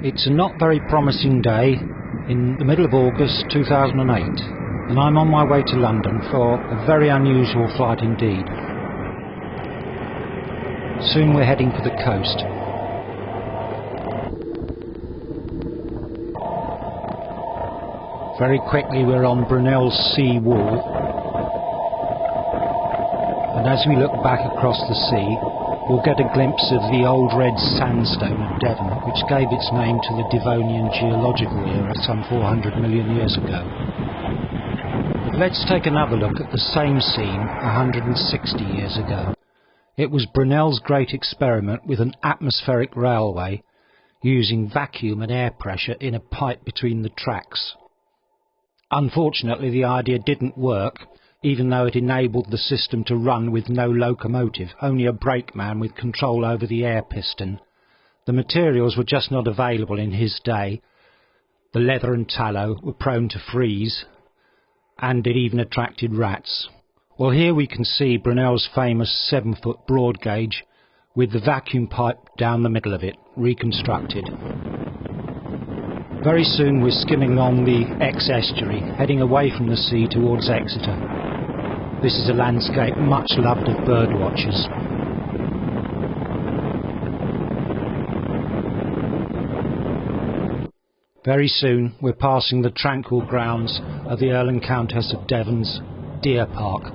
It's a not very promising day in the middle of August 2008, and I'm on my way to London for a very unusual flight indeed. Soon we're heading for the coast. Very quickly we're on Brunel's sea wall, and as we look back across the sea we'll get a glimpse of the old red sandstone of Devon, which gave its name to the Devonian geological era some 400 million years ago. But let's take another look at the same scene 160 years ago. It was Brunel's great experiment with an atmospheric railway using vacuum and air pressure in a pipe between the tracks. Unfortunately, the idea didn't work, even though it enabled the system to run with no locomotive, only a brakeman with control over the air piston. The materials were just not available in his day. The leather and tallow were prone to freeze, and it even attracted rats. Well, here we can see Brunel's famous 7-foot broad gauge with the vacuum pipe down the middle of it, reconstructed. Very soon we're skimming along the ex-estuary, heading away from the sea towards Exeter. This is a landscape much loved of bird watchers. Very soon we're passing the tranquil grounds of the Earl and Countess of Devon's Deer Park,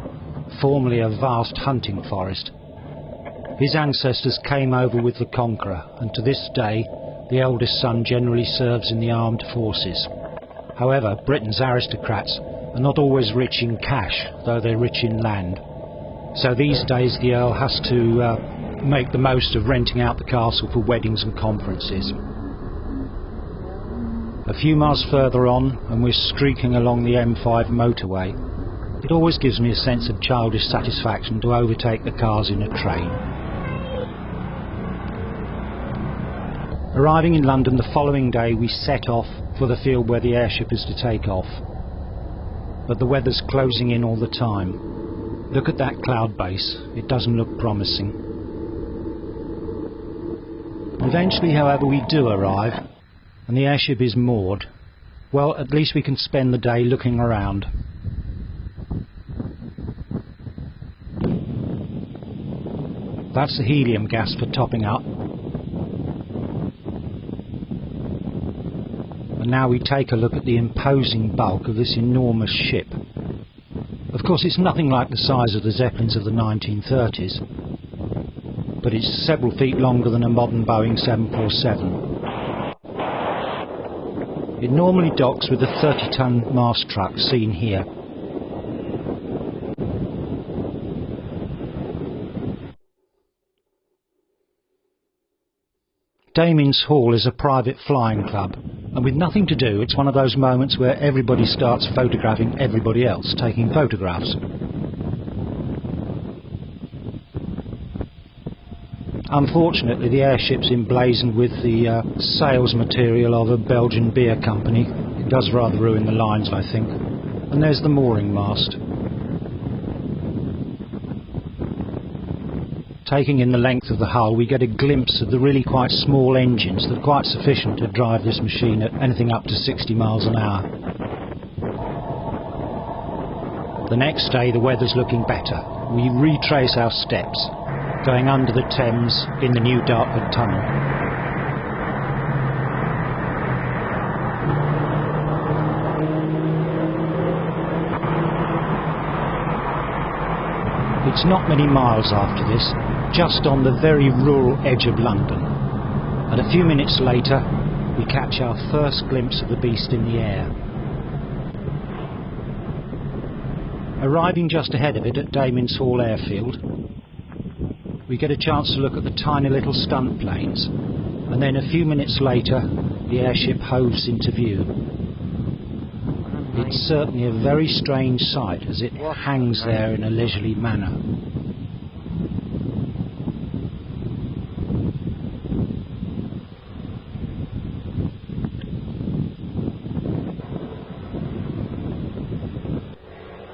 formerly a vast hunting forest. His ancestors came over with the Conqueror, and to this day the eldest son generally serves in the armed forces. However, Britain's aristocrats are not always rich in cash, though they're rich in land. So these days the Earl has to make the most of renting out the castle for weddings and conferences. A few miles further on and we're streaking along the M5 motorway. It always gives me a sense of childish satisfaction to overtake the cars in a train. Arriving in London the following day, we set off for the field where the airship is to take off. But the weather's closing in all the time. Look at that cloud base, it doesn't look promising. Eventually, however, we do arrive, and the airship is moored. Well, at least we can spend the day looking around. That's the helium gas for topping up. And now we take a look at the imposing bulk of this enormous ship. Of course, it's nothing like the size of the Zeppelins of the 1930s, but it's several feet longer than a modern Boeing 747. It normally docks with a 30-ton mast truck seen here. Damyns Hall is a private flying club, and with nothing to do, it's one of those moments where everybody starts photographing everybody else, taking photographs. Unfortunately, the airship's emblazoned with the sales material of a Belgian beer company. It does rather ruin the lines, I think. And there's the mooring mast. Taking in the length of the hull, we get a glimpse of the really quite small engines that are quite sufficient to drive this machine at anything up to 60 miles an hour. The next day the weather's looking better. We retrace our steps, going under the Thames in the new Dartford Tunnel. It's not many miles after this, just on the very rural edge of London, and a few minutes later we catch our first glimpse of the beast in the air. Arriving just ahead of it at Damyns Hall Airfield, we get a chance to look at the tiny little stunt planes, and then a few minutes later the airship hoves into view. It's certainly a very strange sight as it hangs there in a leisurely manner.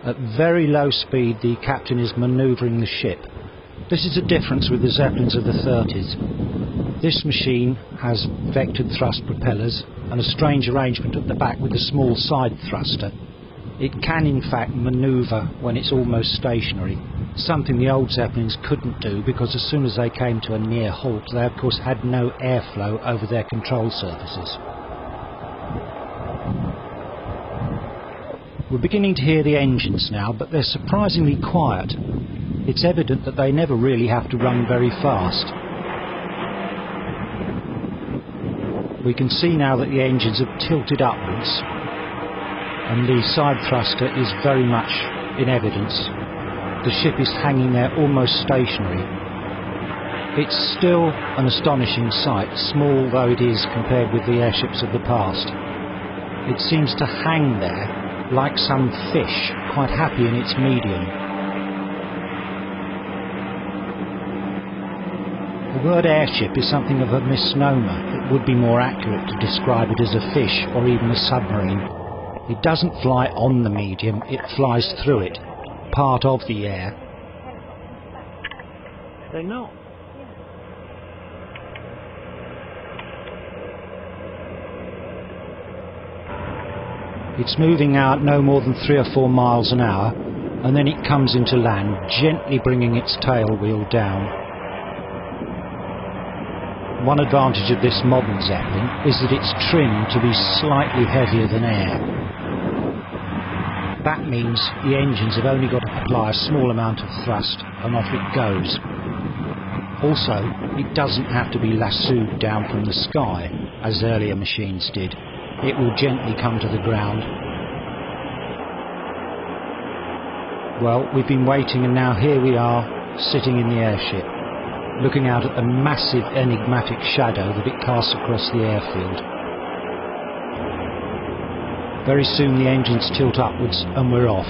At very low speed the captain is manoeuvring the ship. This is a difference with the Zeppelins of the 30s. This machine has vectored thrust propellers and a strange arrangement at the back with a small side thruster. It can in fact manoeuvre when it's almost stationary, something the old Zeppelins couldn't do because as soon as they came to a near halt they of course had no airflow over their control surfaces. We're beginning to hear the engines now, but they're surprisingly quiet. It's evident that they never really have to run very fast. We can see now that the engines have tilted upwards and the side thruster is very much in evidence. The ship is hanging there almost stationary. It's still an astonishing sight, small though it is compared with the airships of the past. It seems to hang there like some fish, quite happy in its medium. The word airship is something of a misnomer. It would be more accurate to describe it as a fish or even a submarine. It doesn't fly on the medium, it flies through it, part of the air. They know. It's moving out no more than 3 or 4 miles an hour, and then it comes into land, gently bringing its tail wheel down. One advantage of this modern Zeppelin is that it's trimmed to be slightly heavier than air. That means the engines have only got to apply a small amount of thrust and off it goes. Also, it doesn't have to be lassoed down from the sky, as earlier machines did. It will gently come to the ground. Well, we've been waiting and now here we are, sitting in the airship, looking out at the massive enigmatic shadow that it casts across the airfield. Very soon the engines tilt upwards and we're off.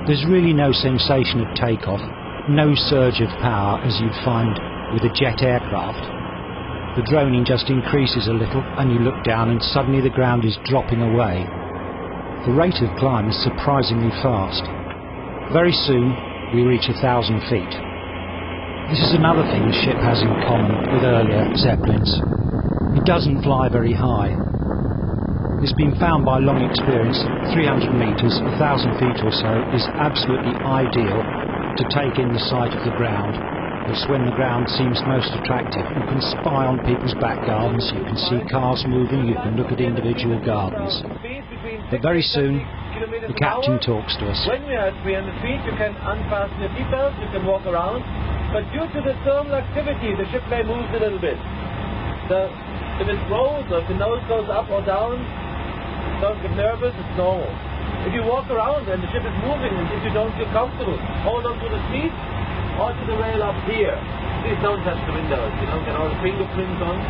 There's really no sensation of takeoff, no surge of power as you'd find with a jet aircraft. The droning just increases a little and you look down and suddenly the ground is dropping away. The rate of climb is surprisingly fast. Very soon we reach 1,000 feet. This is another thing the ship has in common with earlier Zeppelins. It doesn't fly very high. It's been found by long experience that 300 metres, 1,000 feet or so, is absolutely ideal to take in the sight of the ground. It's when the ground seems most attractive. You can spy on people's back gardens, you can see cars moving, you can look at individual gardens. But very soon, the captain talks to us. When we are at 300 feet, you can unfasten your seatbelt, you can walk around. But due to the thermal activity, the ship may move a little bit. So if it rolls or if the nose goes up or down, don't get nervous, it's normal. If you walk around and the ship is moving and if you don't feel comfortable, hold on to the seat or to the rail up here. Please don't touch the windows, you know, get all the fingerprints on.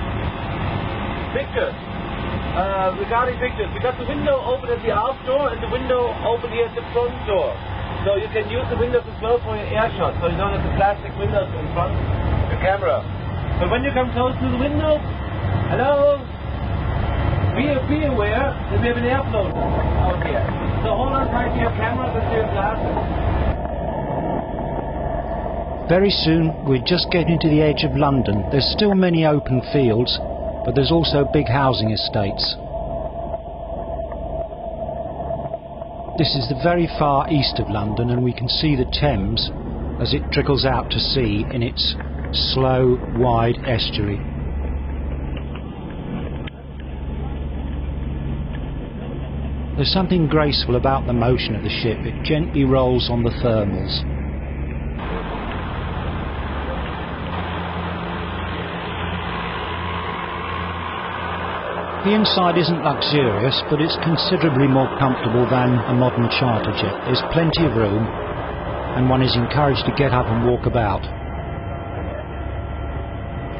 Pictures. Regarding pictures, we got the window open at the aft door and the window open here at the front door. So you can use the windows as well for your air shot, so you don't have the plastic windows in front of your camera. But when you come close to the window, hello, be aware that we have an airflow out here. So hold on tight to your cameras and to your glasses. Very soon we're just getting to the edge of London. There's still many open fields, but there's also big housing estates. This is the very far east of London and we can see the Thames as it trickles out to sea in its slow, wide estuary. There's something graceful about the motion of the ship. It gently rolls on the thermals. The inside isn't luxurious, but it's considerably more comfortable than a modern charter jet. There's plenty of room, and one is encouraged to get up and walk about.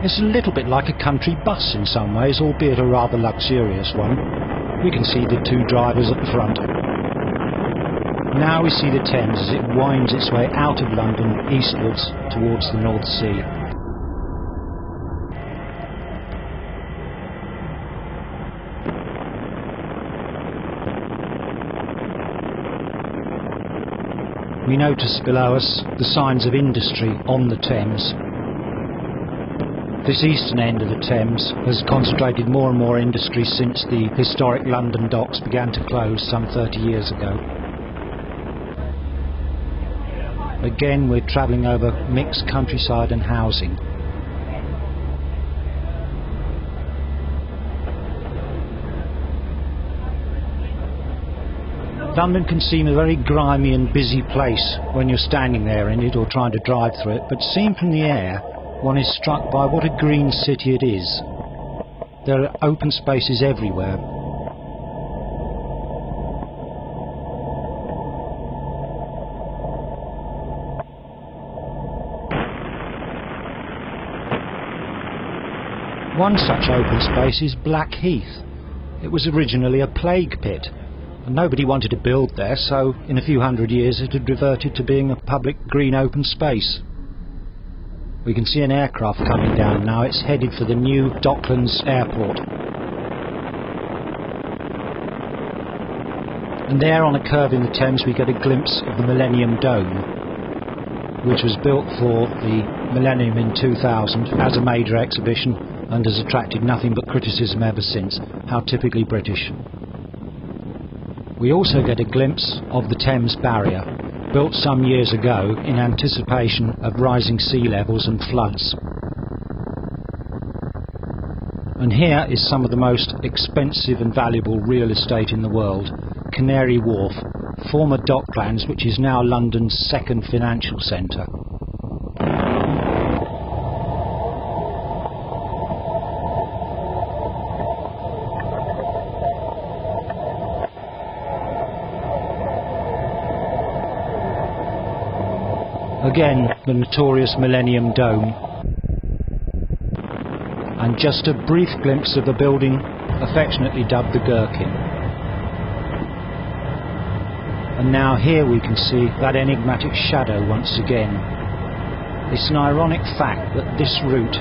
It's a little bit like a country bus in some ways, albeit a rather luxurious one. We can see the 2 drivers at the front. Now we see the Thames as it winds its way out of London eastwards towards the North Sea. We notice below us the signs of industry on the Thames. This eastern end of the Thames has concentrated more and more industry since the historic London docks began to close some 30 years ago. Again, we're travelling over mixed countryside and housing. London can seem a very grimy and busy place when you're standing there in it or trying to drive through it, but seen from the air, one is struck by what a green city it is. There are open spaces everywhere. One such open space is Blackheath. It was originally a plague pit, and nobody wanted to build there, so in a few hundred years it had reverted to being a public green open space. We can see an aircraft coming down now. It's headed for the new Docklands Airport. And there on a curve in the Thames we get a glimpse of the Millennium Dome, which was built for the Millennium in 2000 as a major exhibition and has attracted nothing but criticism ever since. How typically British. We also get a glimpse of the Thames Barrier, built some years ago in anticipation of rising sea levels and floods. And here is some of the most expensive and valuable real estate in the world. Canary Wharf, former Docklands, which is now London's second financial centre. Again, the notorious Millennium Dome, and just a brief glimpse of a building affectionately dubbed the Gherkin. And now here we can see that enigmatic shadow once again. It's an ironic fact that this route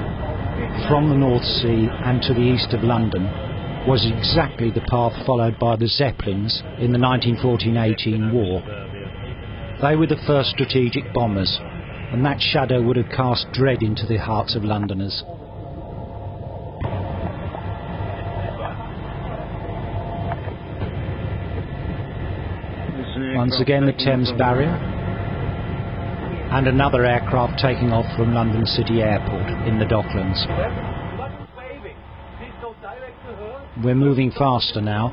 from the North Sea and to the east of London was exactly the path followed by the Zeppelins in the 1914-18 war. They were the first strategic bombers, and that shadow would have cast dread into the hearts of Londoners. Once again the Thames Barrier, and another aircraft taking off from London City Airport in the Docklands. We're moving faster now.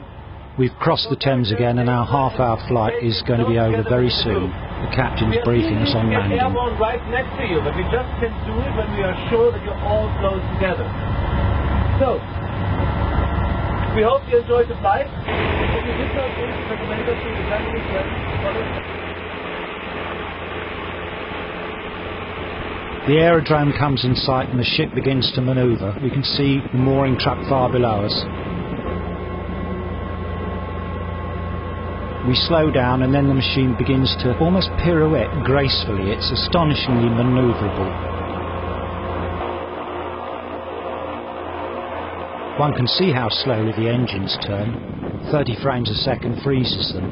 We've crossed the Thames again, and our half-hour flight is going to be over very soon. The captain's briefing us on landing. We have one right next to you, but we just can do it when we are sure that you're all close together. So, we hope you enjoyed the flight. If you did not, please recommend us to the family, friends, The aerodrome comes in sight and the ship begins to manoeuvre. We can see the mooring truck far below us. We slow down and then the machine begins to almost pirouette gracefully. It's astonishingly manoeuvrable. One can see how slowly the engines turn. 30 frames a second freezes them.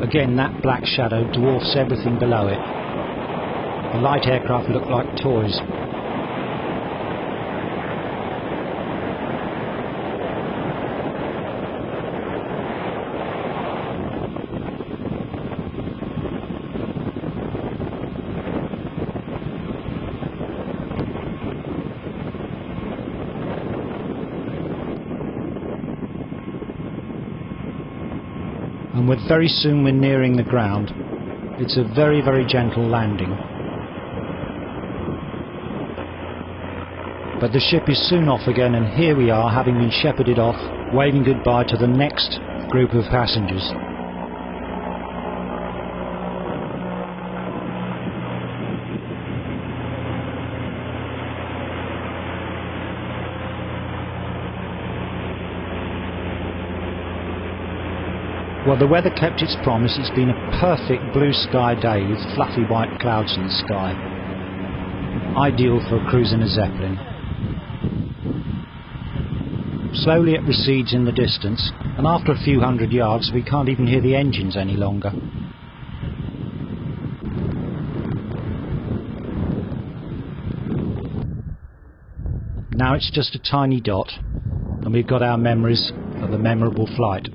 Again, that black shadow dwarfs everything below it. The light aircraft look like toys. And very soon we're nearing the ground. It's a very, very gentle landing. But the ship is soon off again, and here we are, having been shepherded off, waving goodbye to the next group of passengers. Well, the weather kept its promise. It's been a perfect blue sky day with fluffy white clouds in the sky. Ideal for a cruise in a Zeppelin. Slowly it recedes in the distance, and after a few hundred yards we can't even hear the engines any longer. Now it's just a tiny dot, and we've got our memories of a memorable flight.